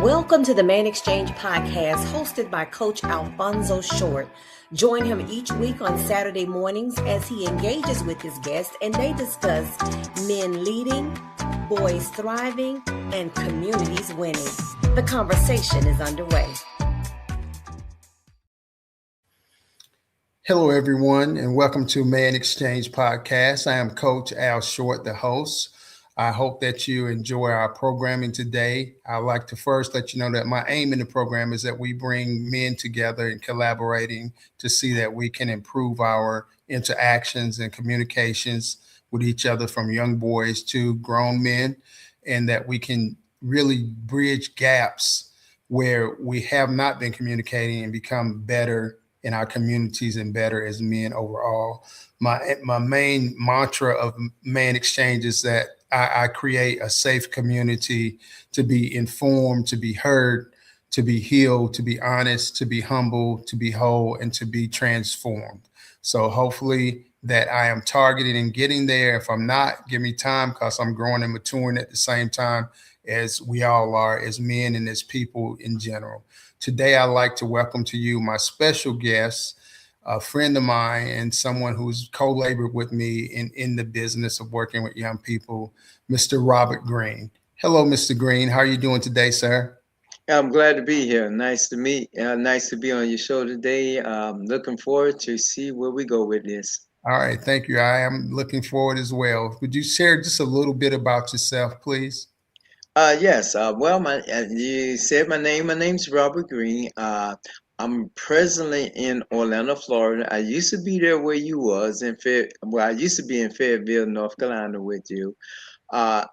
Welcome to the ManXchange podcast hosted by Coach Alfonso Short. Join him each week on Saturday mornings as he engages with his guests and they discuss men leading, boys thriving, and communities winning. The conversation is underway. Hello, everyone, and welcome to ManXchange podcast. I am Coach Al Short, the host. I hope that you enjoy our programming today. I'd like to first let you know that my aim in the program is that we bring men together and collaborating to see that we can improve our interactions and communications with each other, from young boys to grown men, and that we can really bridge gaps where we have not been communicating and become better in our communities and better as men overall. My main mantra of ManXchange is that I create a safe community to be informed, to be heard, to be healed, to be honest, to be humble, to be whole, and to be transformed. So hopefully that I am targeting and getting there. If I'm not, give me time, because I'm growing and maturing at the same time as we all are as men and as people in general. Today, I'd like to welcome to you my special guest, a friend of mine and someone who's co-labored with me in the business of working with young people, Mr. Robert Green. Hello, Mr. Green. How are you doing today, sir? I'm glad to be here. Nice to be on your show today. Looking forward to see where we go with this. All right. Thank you. I am looking forward as well. Would you share just a little bit about yourself, please? Yes. You said my name. My name's Robert Green. I'm presently in Orlando, Florida. I used to be there where you was I used to be in Fayetteville, North Carolina with you. I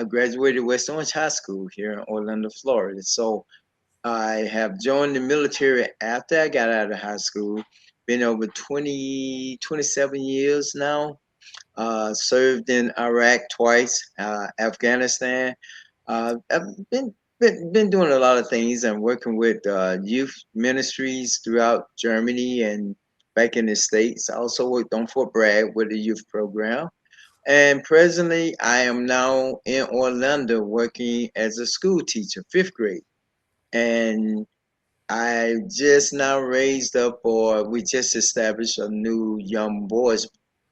graduated West Orange High School here in Orlando, Florida. So I have joined the military after I got out of high school. Been over 27 years now. Served in Iraq twice, Afghanistan. I've been doing a lot of things. I'm working with youth ministries throughout Germany and back in the States. I also worked on Fort Bragg with the youth program. And presently, I am now in Orlando working as a school teacher, fifth grade. And I just now we just established a new young boys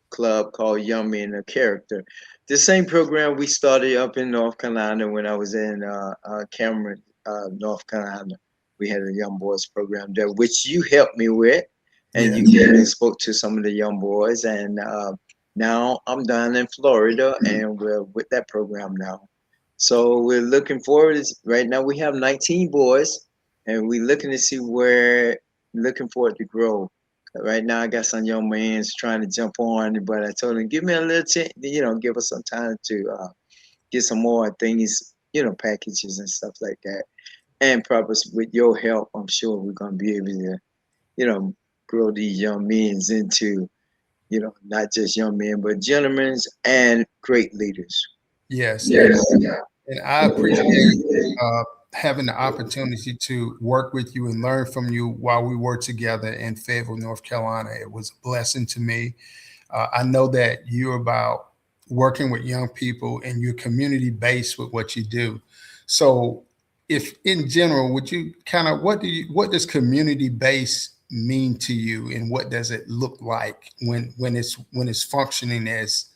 club called Young Men of Character. The same program we started up in North Carolina when I was in Cameron, North Carolina. We had a young boys program there, which you helped me with, and Yeah. you came and spoke to some of the young boys. And now I'm down in Florida, and we're with that program now. So we're looking forward. Right now we have 19 boys, and we're looking to see looking forward to grow. Right now, I got some young man's trying to jump on, but I told him, give me a little chance, give us some time to get some more things, packages and stuff like that. And probably with your help, I'm sure we're going to be able to, grow these young men into, not just young men, but gentlemen and great leaders. Yes. Yes. And I appreciate having the opportunity to work with you and learn from you while we were together in Fayetteville, North Carolina. It was a blessing to me. I know that you're about working with young people and you're community based with what you do. So, if in general, would you kind of what does community based mean to you, and what does it look like when it's functioning as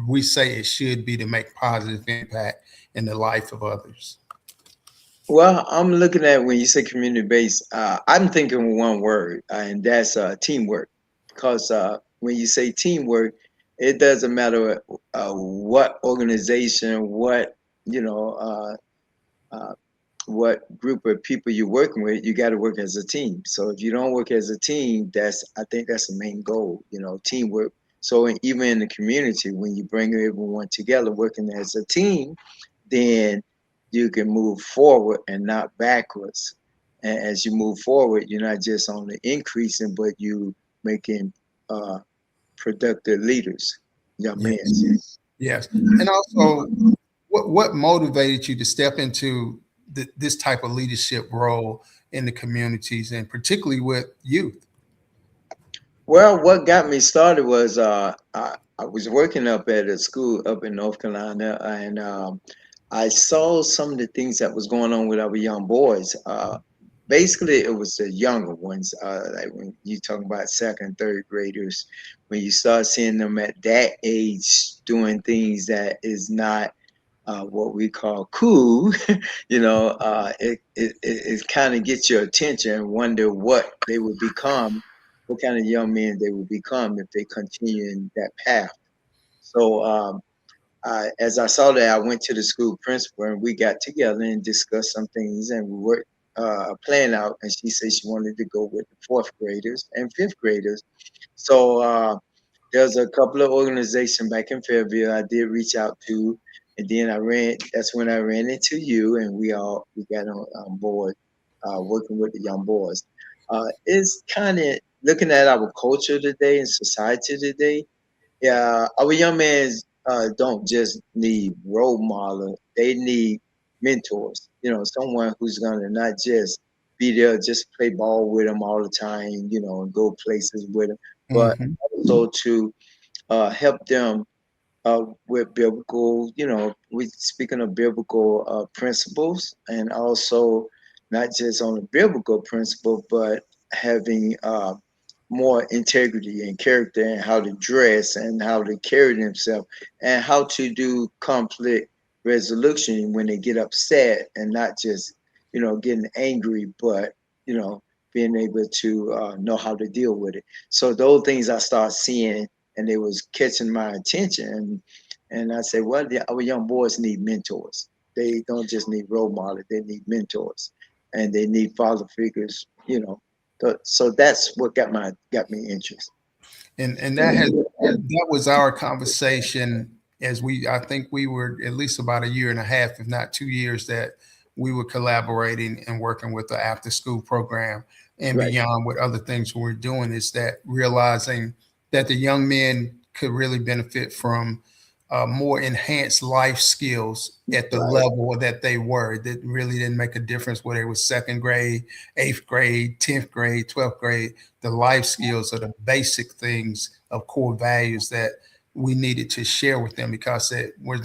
we say it should be to make positive impact in the life of others? Well, I'm looking at when you say community based, I'm thinking one word, and that's teamwork. Because when you say teamwork, it doesn't matter what organization, you know, uh, what group of people you're working with. You got to work as a team. So if you don't work as a team, I think that's the main goal. Teamwork. So even in the community, when you bring everyone together working as a team, then you can move forward and not backwards. And as you move forward, you're not just only increasing, but you making uh, productive leaders, young men. Yes. Yes. And also, what motivated you to step into this type of leadership role in the communities, and particularly with youth? Well, what got me started was I was working up at a school up in North Carolina, and I saw some of the things that was going on with our young boys. Basically, it was the younger ones, like when you talking about second, third graders, when you start seeing them at that age doing things that is not what we call cool, it kind of gets your attention and wonder what they would become, what kind of young men they would become if they continue in that path. So as I saw that, I went to the school principal and we got together and discussed some things and we worked a plan out. And she said she wanted to go with the fourth graders and fifth graders. So there's a couple of organizations back in Fairville I did reach out to, and then That's when I ran into you, and we got on board working with the young boys. It's kind of looking at our culture today and society today. Yeah, our young men don't just need role model; they need mentors. Someone who's gonna not just be there, just play ball with them all the time, and go places with them, but Hmm. also to help them with biblical, we speaking of biblical principles, and also not just on the biblical principle, but having more integrity and character and how to dress and how to carry themselves and how to do conflict resolution when they get upset and not just, getting angry, but, you know, being able to know how to deal with it. So those things I start seeing and they was catching my attention. And I say, well, our young boys need mentors. They don't just need role models, they need mentors and they need father figures. So that's what got me interested. And that was our conversation as I think we were at least about a year and a half, if not 2 years, that we were collaborating and working with the after school program and Right, beyond with other things we're doing, is that realizing that the young men could really benefit from more enhanced life skills at the right, level that they were. That really didn't make a difference whether it was second grade, eighth grade, 10th grade, 12th grade. The life skills are the basic things of core values that we needed to share with them, because they were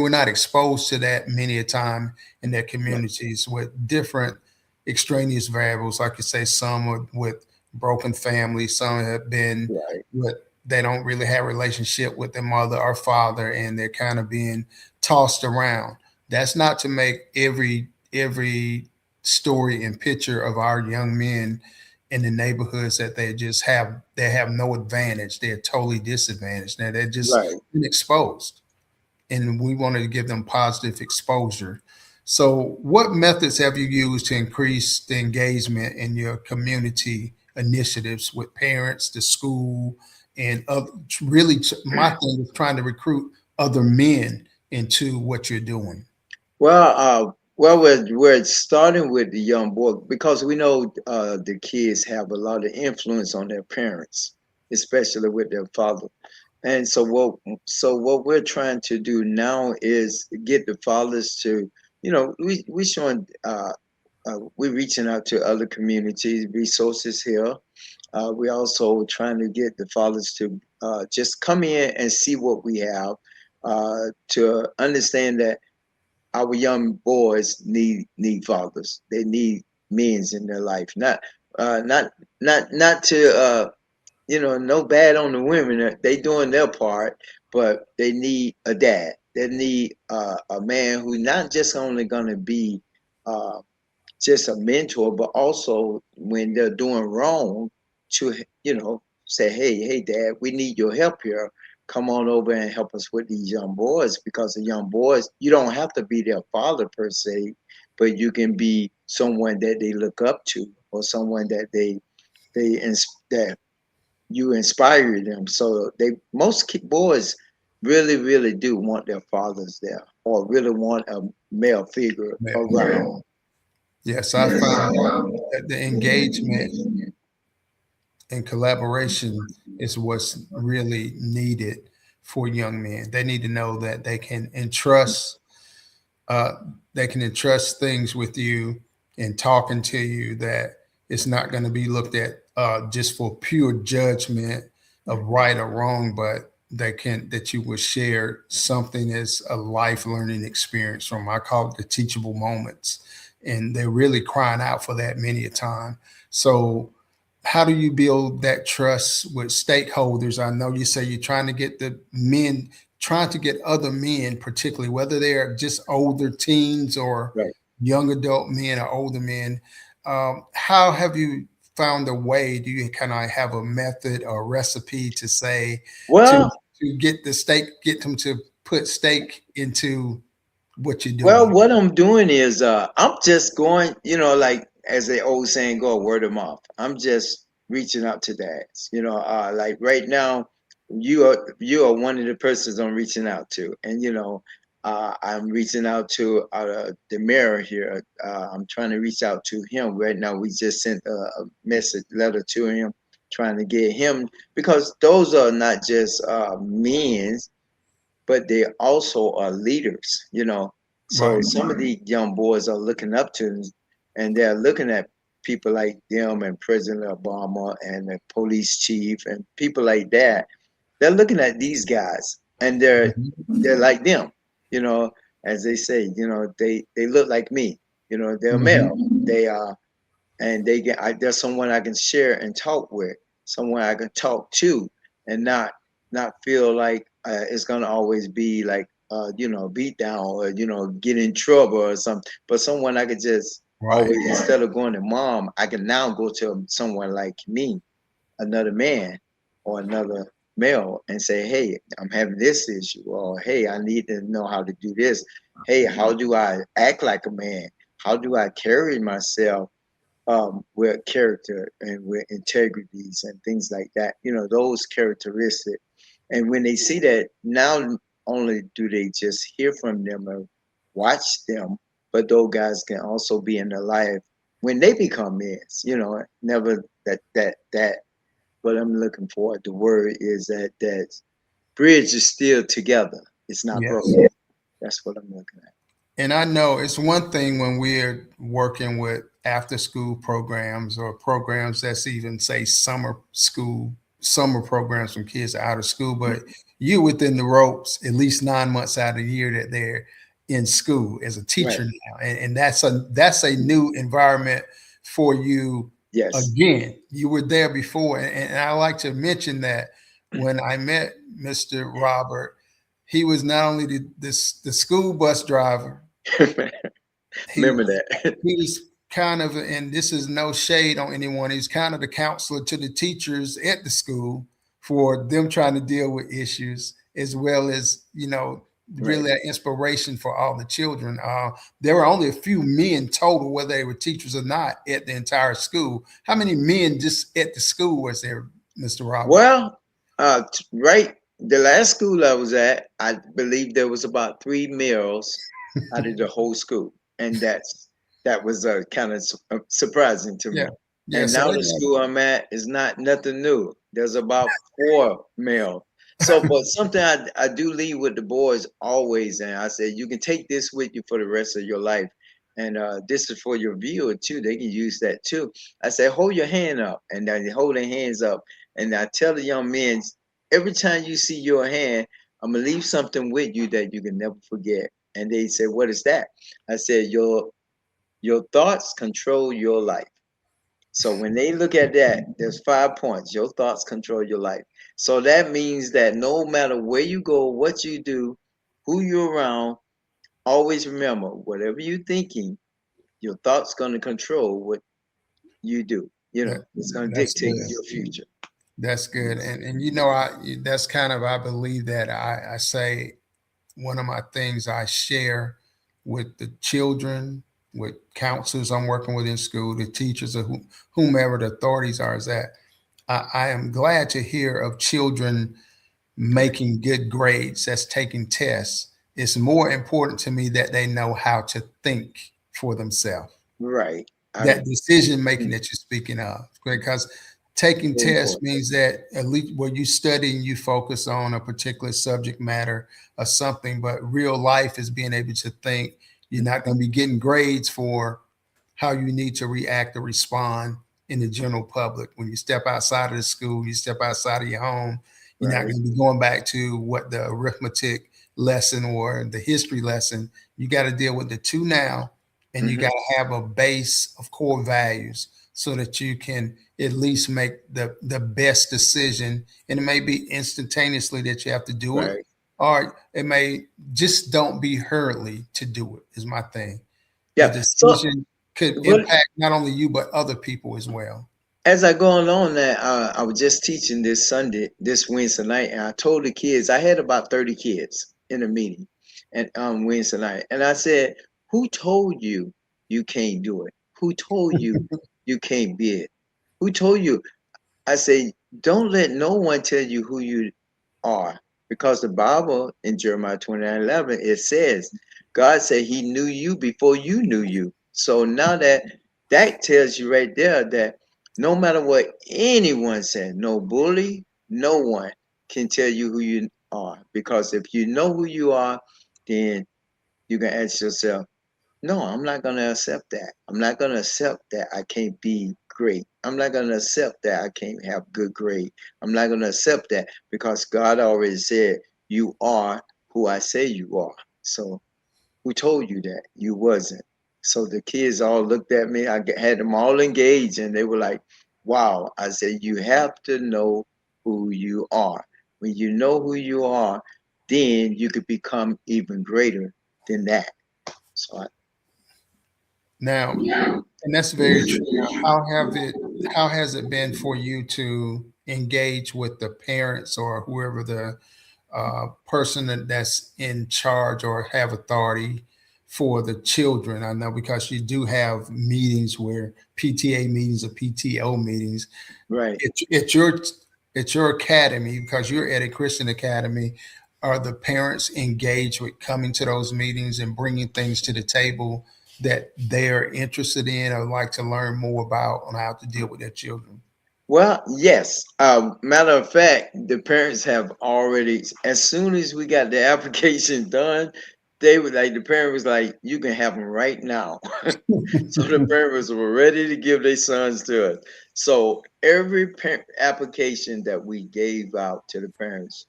not exposed to that many a time in their right, communities with different extraneous variables. Like you say, some with broken families, some have been right, with they don't really have a relationship with their mother or father, and they're kind of being tossed around. That's not to make every story and picture of our young men in the neighborhoods that they have no advantage. They're totally disadvantaged. Now they're just right. been exposed, and we wanted to give them positive exposure. So, what methods have you used to increase the engagement in your community initiatives with parents, the school, and really, my thing is trying to recruit other men into what you're doing. We're starting with the young boy because we know the kids have a lot of influence on their parents, especially with their father. And so what we're trying to do now is get the fathers to, we showing we're reaching out to other communities, resources here. We also trying to get the fathers to just come in and see what we have, to understand that our young boys need fathers. They need men's in their life. Not to no bad on the women. They doing their part, but they need a dad. They need a man who not just only gonna be uh, just a mentor, but also when they're doing wrong, to say, hey, Dad, we need your help here. Come on over and help us with these young boys, because the young boys, you don't have to be their father per se, but you can be someone that they look up to, or someone that that you inspire them. So boys really do want their fathers there, or really want a male figure around. Yes, I found that the engagement and collaboration is what's really needed for young men. They need to know that uh, they can entrust things with you and talking to you, that it's not going to be looked at just for pure judgment of right or wrong, but that you will share something as a life learning experience from, I call it the teachable moments, and they're really crying out for that many a time. So how do you build that trust with stakeholders? I know you say you're trying to get the men, trying to get other men, particularly whether they're just older teens or Right. young adult men or older men. How have you found a way? Do you kind of have a method or recipe to say to Well, get the stake, get them to put stake into what you're well, doing? what I'm doing is I'm just going, like as the old saying go, word of mouth. I'm just reaching out to dads. Like right now, you are one of the persons I'm reaching out to, and I'm reaching out to the mayor here. I'm trying to reach out to him right now. We just sent a message letter to him, trying to get him, because those are not just men, but they also are leaders. So Right. some of the young boys are looking up to them, and they're looking at people like them and President Obama and the police chief and people like that. They're looking at these guys, and they're Mhm. they're like them, you know, as they say, they look like me, they're male. Mhm. They are, and there's someone I can share and talk with, someone I can talk to, and not feel like it's gonna always be like beat down or get in trouble or something. But someone I could just Right. always, instead of going to mom, I can now go to someone like me, another man or another male, and say, hey, I'm having this issue, or hey, I need to know how to do this. Hey, how do I act like a man? How do I carry myself with character and with integrities and things like that? Those characteristics. And when they see that, not only do they just hear from them or watch them, but those guys can also be in their life when they become men. Never that. What I'm looking for, the word is that bridge is still together. It's not Yes. broken. That's what I'm looking at. And I know it's one thing when we're working with after school programs or programs that's even say summer programs when kids are out of school, but you within the ropes at least 9 months out of the year that they're in school as a Right. teacher now. And that's a new environment for you. Yes. Again, you were there before. And I like to mention that when I met Mr. Robert, he was not only the school bus driver, he Remember that. he was kind of, and this is no shade on anyone, he's kind of the counselor to the teachers at the school for them trying to deal with issues, as well as, Right. really an inspiration for all the children. There were only a few men total, whether they were teachers or not, at the entire school. How many men just at the school was there, Mr. Robert? Well, right. The last school I was at, I believe there was about three males out of the whole school, and that was kind of surprising to Yeah. me. Yeah. And So now they the got, school I'm at is not nothing new. There's about four male. So, but something I do leave with the boys always, and I say you can take this with you for the rest of your life, and this is for your viewer too. They can use that too. I say hold your hand up, and then they hold their hands up, and I tell the young men, every time you see your hand, I'm gonna leave something with you that you can never forget. And they say, what is that? I said, your thoughts control your life. So when they look at that, there's 5 points. Your thoughts control your life. So that means that no matter where you go, what you do, who you're around, always remember whatever you're thinking, your thoughts gonna control what you do. It's gonna that's dictate good. your future. That's good. And that's kind of, I believe that I say one of my things I share with the children, with counselors I'm working with in school, the teachers or whomever the authorities are, is that I am glad to hear of children making good grades, that's taking tests. It's more important to me that they know how to think for themselves, Right. that decision making that you're speaking of, because taking Very tests important. means that at least where you study and you focus on a particular subject matter or something, but real life is being able to think. You're not going to be getting grades for how you need to react or respond in the general public. When you step outside of the school, you step outside of your home, You're not Right. going to be going back to what the arithmetic lesson or the history lesson. You got to deal with the two now, and you Hmm. got to have a base of core values so that you can at least make the best decision. And it may be instantaneously that you have to do it, Right. or it may just don't be hurriedly to do it, is my thing. The Yeah. So, decision could but impact not only you, but other people as well. as I go along that, I was just teaching this Wednesday night, and I told the kids, I had about 30 kids in a meeting, and Wednesday night, and I said, "Who told you you can't do it? Who told you you can't be it? Who told you?" I say, "Don't let no one tell you who you are, because the Bible in Jeremiah 29:11 it says, God said He knew you before you knew you. So now that tells you right there that no matter what anyone said, no bully, no one can tell you who you are. Because if you know who you are, then you can ask yourself, no, I'm not going to accept that. I'm not going to accept that I can't be great. I'm not going to accept that I can't have good grade. I'm not going to accept that because God already said you are who I say you are. So who told you that? You wasn't. So the kids all looked at me. Had them all engaged and they were like, wow. I said, you have to know who you are. When you know who you are, then you could become even greater than that. So Now, and that's very true. Now, how has it been for you to engage with the parents or whoever the person that's in charge or have authority for the children? I know because you do have meetings where PTA meetings or PTO meetings. right. It's your academy because you're at a Christian academy. Are the parents engaged with coming to those meetings and bringing things to the table that they're interested in or like to learn more about on how to deal with their children? Well, yes. Matter of fact, the parents have already, as soon as we got the application done, they were like, the parent was like, you can have them right now. So the parents were ready to give their sons to us. So every application that we gave out to the parents,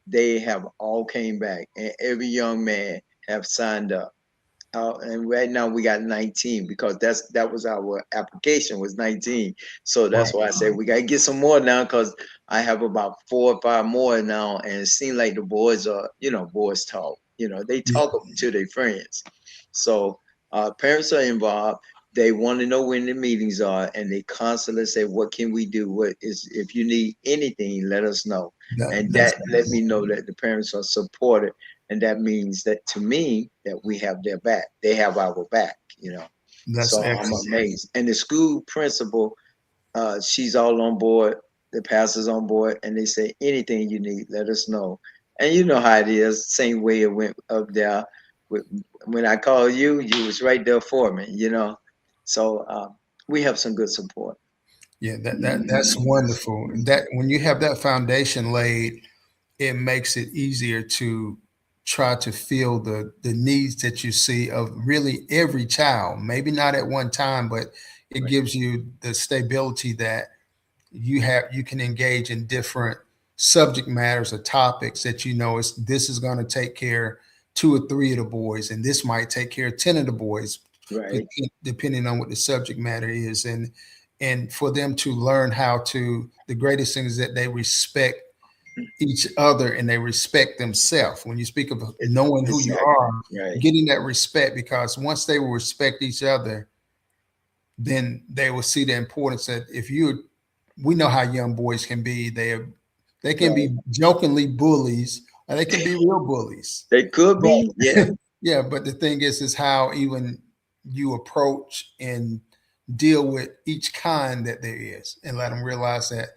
they have all came back, and every young man have signed up. And right now we got 19 because that was our application was 19. So that's Right. why I said we gotta get some more now because I have about 4 or 5 more now, and it seems like the boys are, boys talk. They Yeah, talk to their friends. So parents are involved. They want to know when the meetings are, and they constantly say, "What can we do? What is if you need anything, let us know." And that's that let me know that the parents are supported, and that means that to me that we have their back. They have our back. that's So I'm excellent. amazed. And the school principal, she's all on board. The pastor's on board, and they say anything you need, let us know. And you know how it is. Same way it went up there. With, when I called you, you was right there for me. So we have some good support. Yeah, that's wonderful. That when you have that foundation laid, it makes it easier to try to fill the needs that you see of really every child. Maybe not at one time, but it Right. gives you the stability that you can engage in different subject matters or topics that you know is this is going to take care two or three of the boys and this might take care of 10 of the boys Right. depending on what the subject matter is, and for them to learn how to the greatest thing is that they respect each other and they respect themselves. When you speak of knowing who you Exactly. are, Right. getting that respect, because once they will respect each other, then they will see the importance that if you we know how young boys can be. They can Right. be jokingly bullies or they can be real bullies. They could But be. Yeah. yeah, but the thing is how even you approach and deal with each kind that there is and let them realize that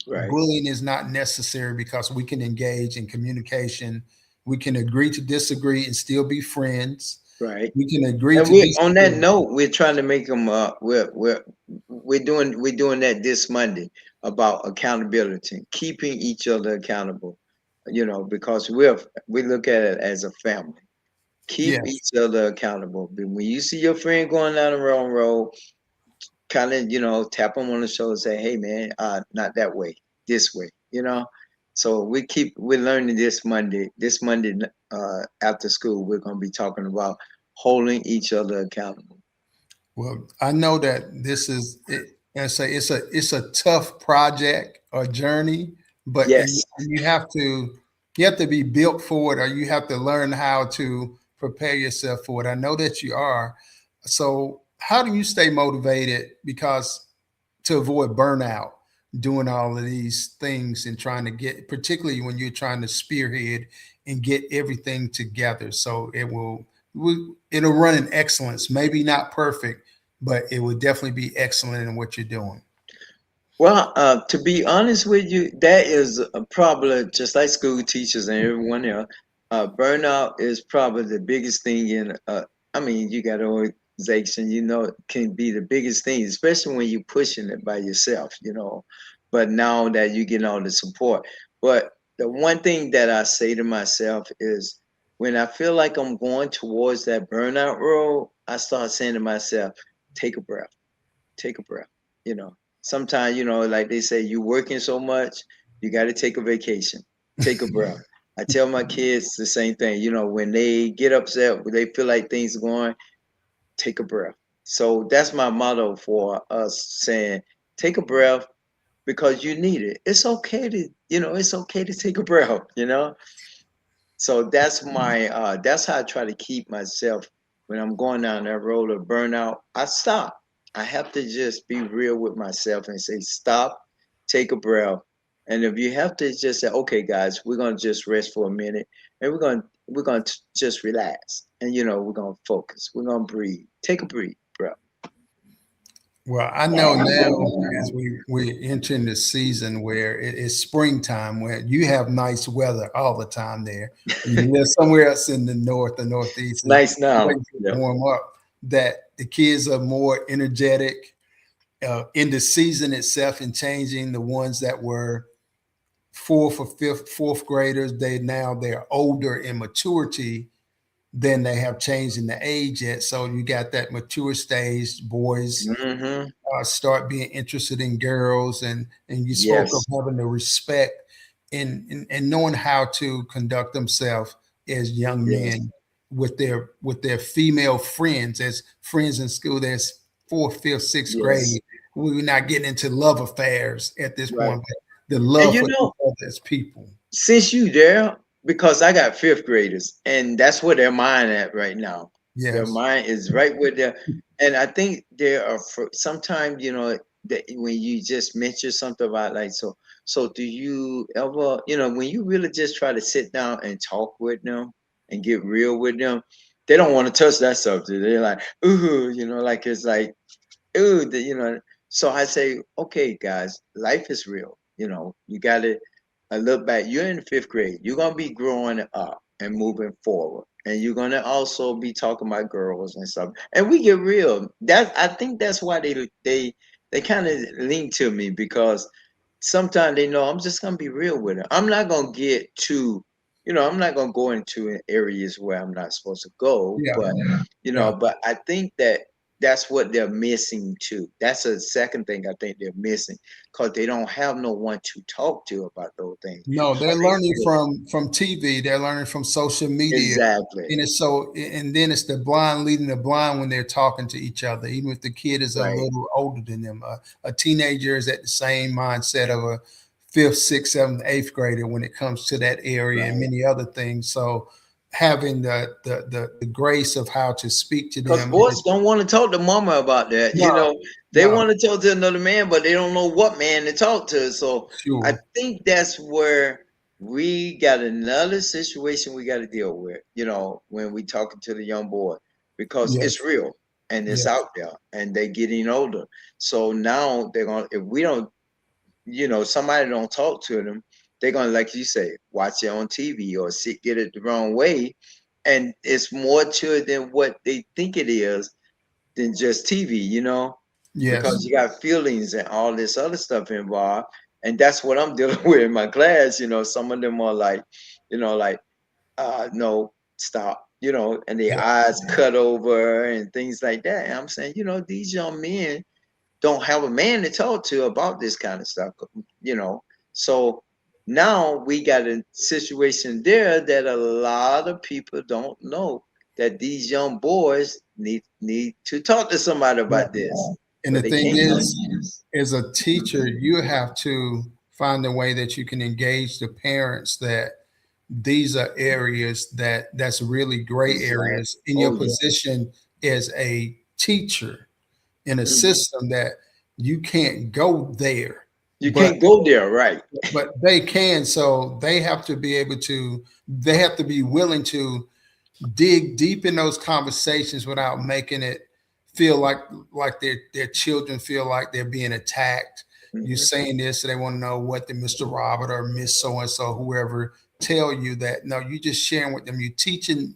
Right. bullying is not necessary because we can engage in communication. We can agree to disagree and still be friends. Right. We can agree And to we on that disagree. note, we're trying to make them. We're doing that this Monday about accountability, keeping each other accountable. Because we look at it as a family. Keep Yes, each other accountable. But when you see your friend going down the wrong road, kind of tap them on the shoulder, and say, "Hey, man, not that way, this way." So we're learning this Monday. This Monday after school, we're going to be talking about holding each other accountable. Well, I know that this is it, I say it's a tough project or journey, but Yes. you have to be built for it, or you have to learn how to prepare yourself for it. I know that you are. So, how do you stay motivated? Because to avoid burnout, doing all of these things and trying to get, particularly when you're trying to spearhead and get everything together, so it'll run in excellence. Maybe not perfect, but it will definitely be excellent in what you're doing. Well, to be honest with you, that is a problem, just like school teachers and everyone else. Burnout is probably the biggest thing I mean, you got an organization, it can be the biggest thing, especially when you're pushing it by yourself. But now that you're getting all the support. But the one thing that I say to myself is when I feel like I'm going towards that burnout road, I start saying to myself, take a breath, take a breath. You know, sometimes, like they say, you working so much, you got to take a vacation, take a breath. I tell my kids the same thing. When they get upset, when they feel like things are going, take a breath. So that's my motto for us, saying, take a breath because you need it. It's okay to take a breath. So that's how I try to keep myself when I'm going down that road of burnout. I stop. I have to just be real with myself and say, stop, take a breath. And if you have to just say, okay, guys, we're gonna just rest for a minute and we're gonna just relax. And we're gonna focus. We're gonna breathe. Take a breath. Well, I know now as we're entering the season where it's springtime, where you have nice weather all the time there. You live somewhere else in the north or It's northeast, and nice now. things Yeah. warm up. That the kids are more energetic in the season itself and changing. The ones that were fourth graders, they're older in maturity than they have changed in the age yet. So you got that mature stage, boys Hmm. start being interested in girls, and you spoke of Yes. having the respect and knowing how to conduct themselves as young Yes. men with their female friends, as friends in school. There's fourth, fifth, sixth Yes. grade. We're not getting into love affairs at this Right. point, but the And love for each other as people. since you there, because I got fifth graders, and that's where their mind at right now. Their Yes, mind is right where they're, and I think there are sometimes that when you just mention something about like so do you ever when you really just try to sit down and talk with them and get real with them, they don't want to touch that subject. They're like, ooh, like it's like ooh, So I say, okay, guys, life is real. You got to look back. You're in the fifth grade. You're gonna be growing up and moving forward, and you're gonna also be talking about girls and stuff. And we get real. I think that's why they kind of lean to me because sometimes they know I'm just gonna be real with them. I'm not gonna get too. I'm not gonna go into areas where I'm not supposed to go, yeah, but yeah. but I think that that's what they're missing too. That's a second thing I think they're missing because they don't have no one to talk to about those things. No, All they're they learning feel from TV. They're learning from social media, exactly and and then it's the blind leading the blind when they're talking to each other. Even if the kid is a right, little older than them, a teenager is at the same mindset of a fifth, sixth, seventh, eighth grader when it comes to that area and right. many other things. So having the grace of how to speak to Because them boys is don't want to talk to mama about that. no, They no, want to talk to another man, but they don't know what man to talk to. So I sure, think that's where we got another situation we got to deal with, when we talking to the young boy, because yes, it's real and it's yes, out there and they getting older. So now they're going to, if we don't, somebody don't talk to them, they're going to, like you say, watch it on TV or get it the wrong way. And it's more to it than what they think it is than just TV, because yes, you got feelings and all this other stuff involved. And that's what I'm dealing with in my class. Some of them are like, like, no, stop, and their yeah. eyes cut over and things like that. And I'm saying, these young men don't have a man to talk to about this kind of stuff, you know. So Now we got a situation there that a lot of people don't know that these young boys need to talk to somebody Yeah. about this, And but the they thing can't. is, as a teacher, you have to find a way that you can engage the parents that these are areas that's really gray Exactly. areas in your Oh yeah. position as a teacher in a Mhm. system that you can't go there, You but can't go there, right? they can. So they have to be able to, they have to be willing to dig deep in those conversations without making it feel like their children feel like they're being attacked. You're Hmm. saying this, so they want to know what the Mr. Robert or Miss So and So, whoever, tell you that. No, you just sharing with them. You teaching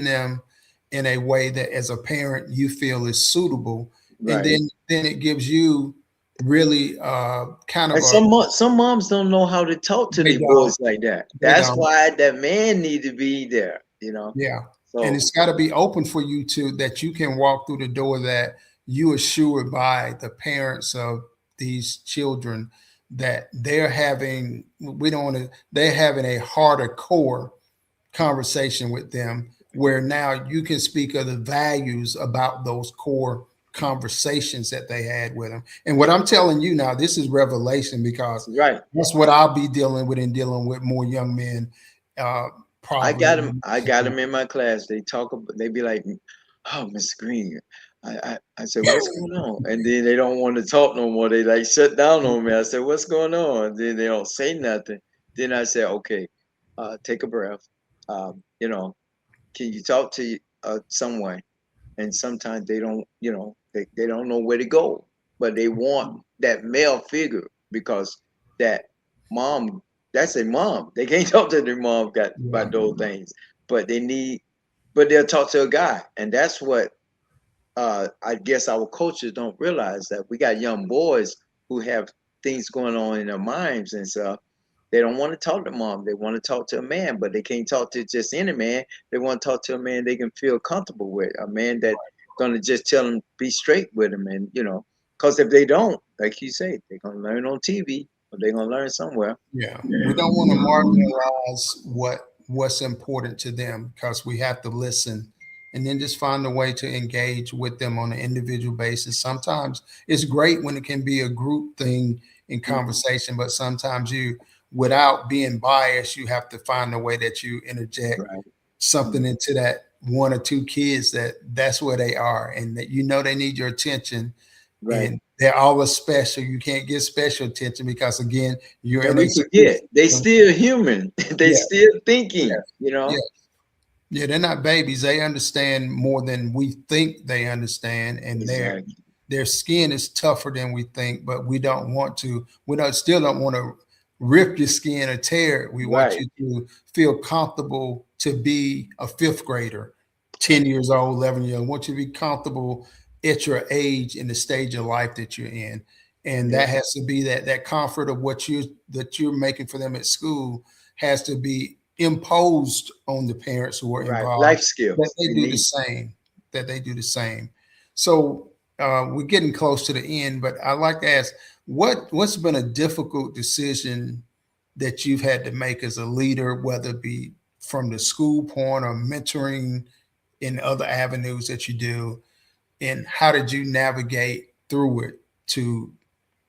them in a way that, as a parent, you feel is suitable, and Right. then it gives you really kind And of a, some moms don't know how to talk to they their don't boys like that. they That's don't. why that man need to be there, you know. Yeah. And So it's got to be open for you to, that you can walk through the door, that you assured by the parents of these children that they're having, we don't want to, they're having a harder core conversation with them, where now you can speak of the values about those core conversations that they had with them. And what I'm telling you now, this is revelation, because right. that's what I'll be dealing with, and dealing with more young men, uh, probably. I got them in my class. They talk about, they be like, "Oh, Miss Green." I said, "What's going on?" And then they don't want to talk no more. They like shut down on me. I said, "What's going on?" Then they don't say nothing. Then I said, "Okay, take a breath. You know, can you talk to someone?" And sometimes they don't, they don't know where to go, but they want that male figure because that mom, that's a mom. They can't talk to their mom got Yeah. about those things, but they need, but they'll talk to a guy, and that's what I guess our coaches don't realize, that we got young boys who have things going on in their minds and stuff. They don't want to talk to mom. They want to talk to a man, but they can't talk to just any man. They want to talk to a man they can feel comfortable with, a man that gonna just tell them be straight with them, and because if they don't, like you say, they're gonna learn on TV or they're gonna learn somewhere. Yeah, we don't want to marginalize what's important to them, because we have to listen, and then just find a way to engage with them on an individual basis. Sometimes it's great when it can be a group thing in Mhm. conversation, but sometimes you, without being biased, you have to find a way that you interject Right. something Mhm. into that one or two kids, that's where they are, and that they need your attention, Right. and they're always special. You can't get special attention, because again, you're And in a we school forget they system. still human. They Yeah, still yeah, thinking. You yeah, know. yeah. They're not babies. They understand more than we think they understand, and Exactly. their skin is tougher than we think. But we don't want to. We don't still don't want to rip your skin or tear it. We want Right. you to feel comfortable to be a fifth grader, 10 years old, 11 years old. We want you to be comfortable at your age in the stage of life that you're in, and Yeah. that has to be that comfort of what you're making for them at school has to be imposed on the parents who are Right. involved, Life that skills they they do the need. same, that they do the same. So we're getting close to the end, but I'd like to ask, what's been a difficult decision that you've had to make as a leader, whether it be from the school point or mentoring in other avenues that you do, and how did you navigate through it to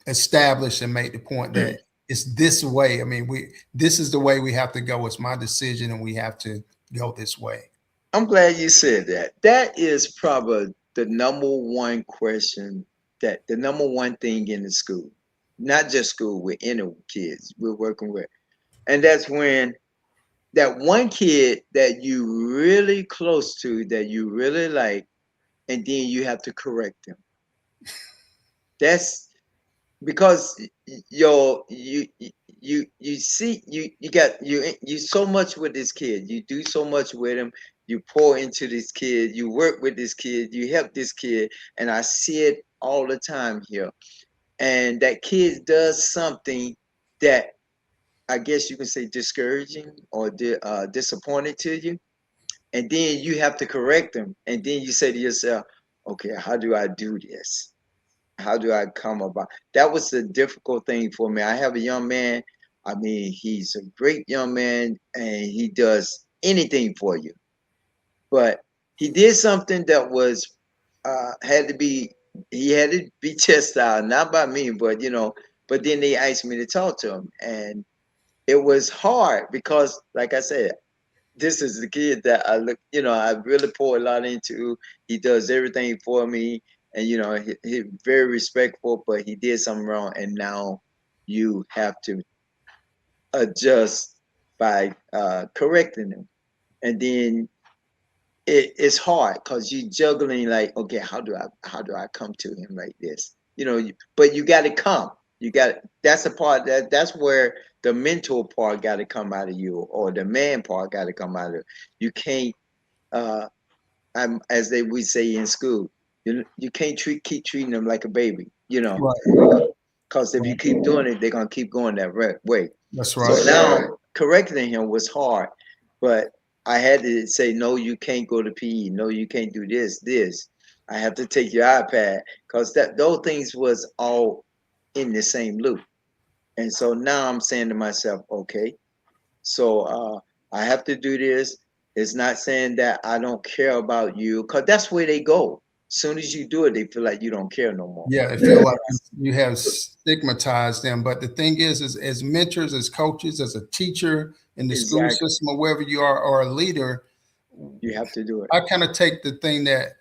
establish and make the point that it's this way? I mean, we this is the way we have to go. It's my decision, and we have to go this way. I'm glad you said that. That is probably the number one question, that the number one thing in the school, not just school, with any kids we're working with. And that's when that one kid that you really close to, that you really like, and then you have to correct them. That's because you see, you got you so much with this kid, you do so much with him, you pour into this kid, you work with this kid, you help this kid, and I see it all the time here. And that kid does something that, I guess you can say, discouraging or disappointed to you, and then you have to correct them, and then you say to yourself, okay, how do I do this? How do I come about? That was the difficult thing for me. I have a young man. I mean, he's a great young man and he does anything for you. But he did something that was had to be he had to be tested out, not by me, but but then they asked me to talk to him, and it was hard because, like I said, this is the kid that I really pour a lot into. He does everything for me, and he very respectful, but he did something wrong, and now you have to adjust by correcting him, and then it's hard because you juggling like, okay, how do I come to him like this? But you got to come. You got that's the part that's where the mental part got to come out of you, or the man part got to come out of you. Can't uh as they we say in school, you can't keep treating them like a baby, Right. because if you Right. keep doing it, they're gonna keep going that way. That's So right. now correcting him was hard, but I had to say, no, you can't go to PE. No, you can't do this. I have to take your iPad because that those things was all in the same loop. And so now I'm saying to myself, okay, so I have to do this. It's not saying that I don't care about you, because that's where they go. As soon as you do it, they feel like you don't care no more. Yeah, I feel like you have stigmatized them. But the thing is as mentors, as coaches, as a teacher in the school Exactly. system or wherever you are, or a leader, You have to do it. I kind of take the thing that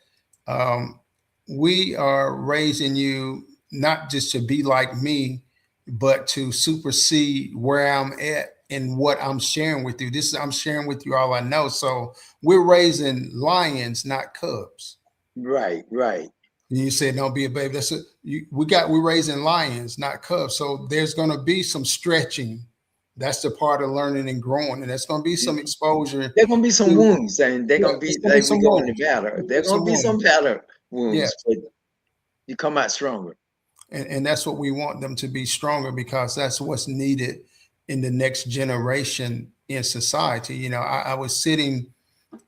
um, we are raising you not just to be like me, but to supersede where I'm at and what I'm sharing with you. This is I'm sharing with you all I know. So we're raising lions, not cubs. Right, right. And you said, "Don't be a baby." That's we're raising lions, not cubs. So there's going to be some stretching. That's the part of learning and growing, and there's going to be some exposure There gonna be some to. wounds, and they're Yeah, gonna it's be going to be like we some go in the wounds. battle. There's There some gonna be some wounds. battle Yeah, wounds, but you come out stronger. and that's what we want them to be stronger because that's what's needed in the next generation in society. I was sitting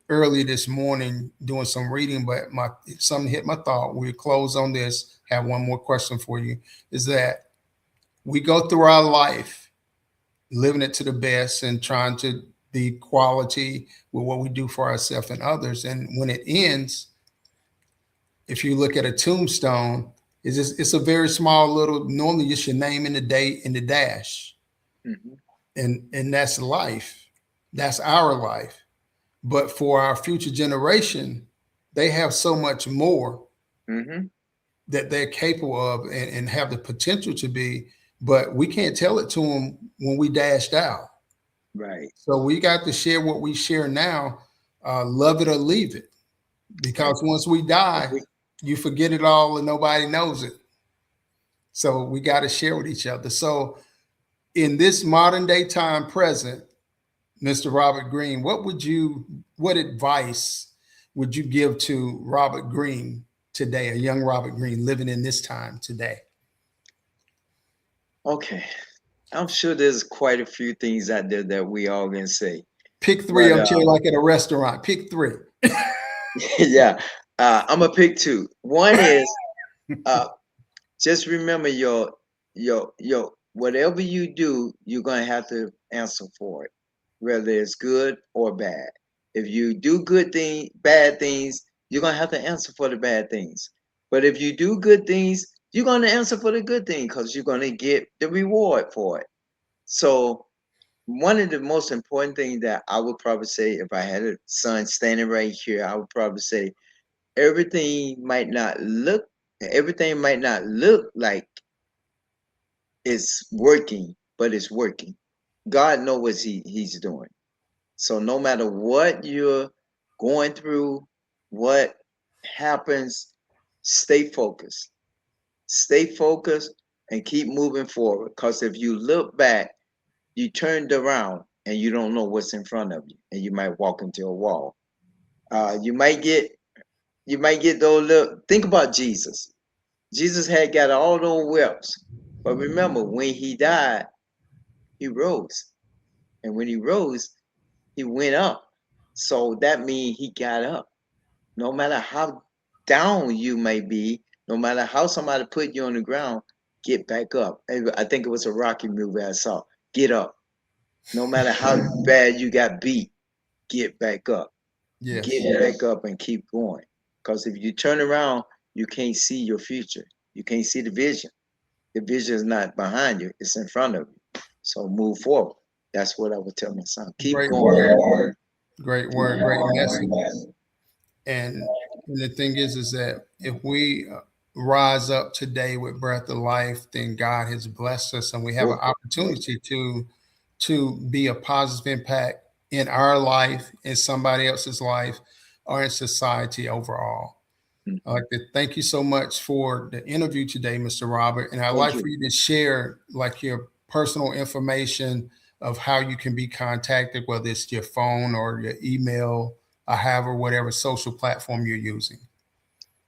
early this morning doing some reading, but my something hit my thought. We close on this. Have one more question for you. Is that we go through our life living it to the best and trying to be quality with what we do for ourselves and others. And when it ends, if you look at a tombstone, it's a very small little. Normally, just your name and the date and the dash, Hmm. and that's life. That's our life. But for our future generation, they have so much more Hmm. that they're capable of and have the potential to be. But we can't tell it to them when we dashed out. Right. So we got to share what we share now, love it or leave it. And Because once we die, we, you forget it all and nobody knows it. So we got to share with each other. So in this modern day time present, Mr. Robert Greene, what advice would you give to Robert Greene today, a young Robert Greene living in this time today? okay, I'm sure there's quite a few things out there that we all can say, Pick three. but I'm sure, like at a restaurant. Pick three. yeah, I'm gonna pick two. One is uh, just remember your whatever you do, you're gonna have to answer for it, whether it's good or bad. If you do bad things, you're gonna have to answer for the bad things. But if you do good things, you're gonna answer for the good thing because you're gonna get the reward for it. So one of the most important things that I would probably say, if I had a son standing right here, I would probably say everything might not look everything might not look like it's working, but it's working. God knows what he's doing. So no matter what you're going through, what happens, stay focused. Stay focused and keep moving forward. Because if you look back, you turned around and you don't know what's in front of you, and you might walk into a wall. You might get those little. Think about Jesus. Jesus had got all those whelps, but remember when he died, he rose, and when he rose, he went up. So that means he got up. No matter how down you may be, no matter how somebody put you on the ground, get back up. I think it was a Rocky movie I saw. get up. No matter how bad you got beat, get back up. Yes. Get back up and keep going. Because if you turn around, you can't see your future. You can't see the vision. The vision is not behind you, it's in front of you. So move forward. That's what I would tell my son. Keep Great word. going. Great word. Great message. And the thing is that if we rise up today with breath of life, then God has blessed us, and we have an opportunity to be a positive impact in our life, in somebody else's life, or in society overall. I'd like to thank you so much for the interview today, Mr. Robert. And I'd Thank like you. for you to share like your personal information of how you can be contacted, whether it's your phone or your email, or however, whatever social platform you're using.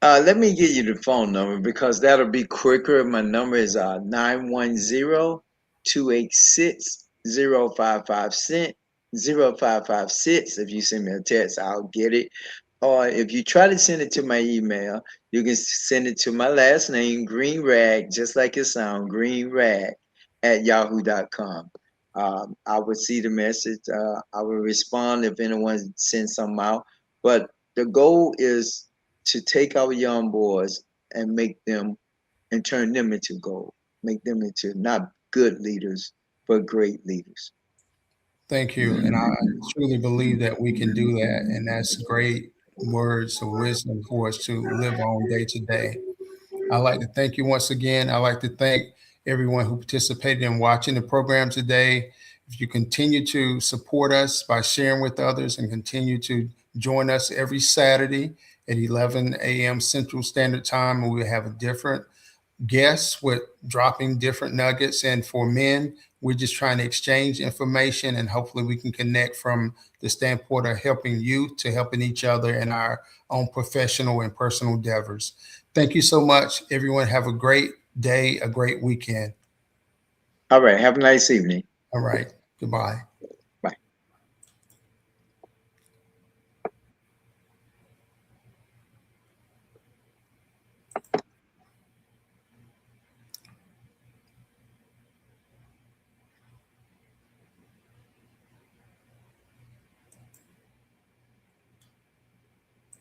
Let me give you the phone number because that'll be quicker. My number is 910-286-0556. If you send me a text, I'll get it. Or if you try to send it to my email, you can send it to my last name, Green Rag, just like it sounds, Green Rag at yahoo.com. I will see the message. I will respond if anyone sends something out. But the goal is to take our young boys and make them and turn them into gold, make them into not good leaders, but great leaders. Thank you. And I truly believe that we can do that. And that's great words of wisdom for us to live on day to day. I'd like to thank you once again. I'd like to thank everyone who participated in watching the program today. If you continue to support us by sharing with others and continue to join us every Saturday at 11 a.m. Central Standard Time, and we have a different guests with dropping different nuggets. And for men, we're just trying to exchange information, and hopefully we can connect from the standpoint of helping you to helping each other in our own professional and personal endeavors. Thank you so much, everyone. Have a great day, a great weekend. All right. Have a nice evening. All right. Goodbye.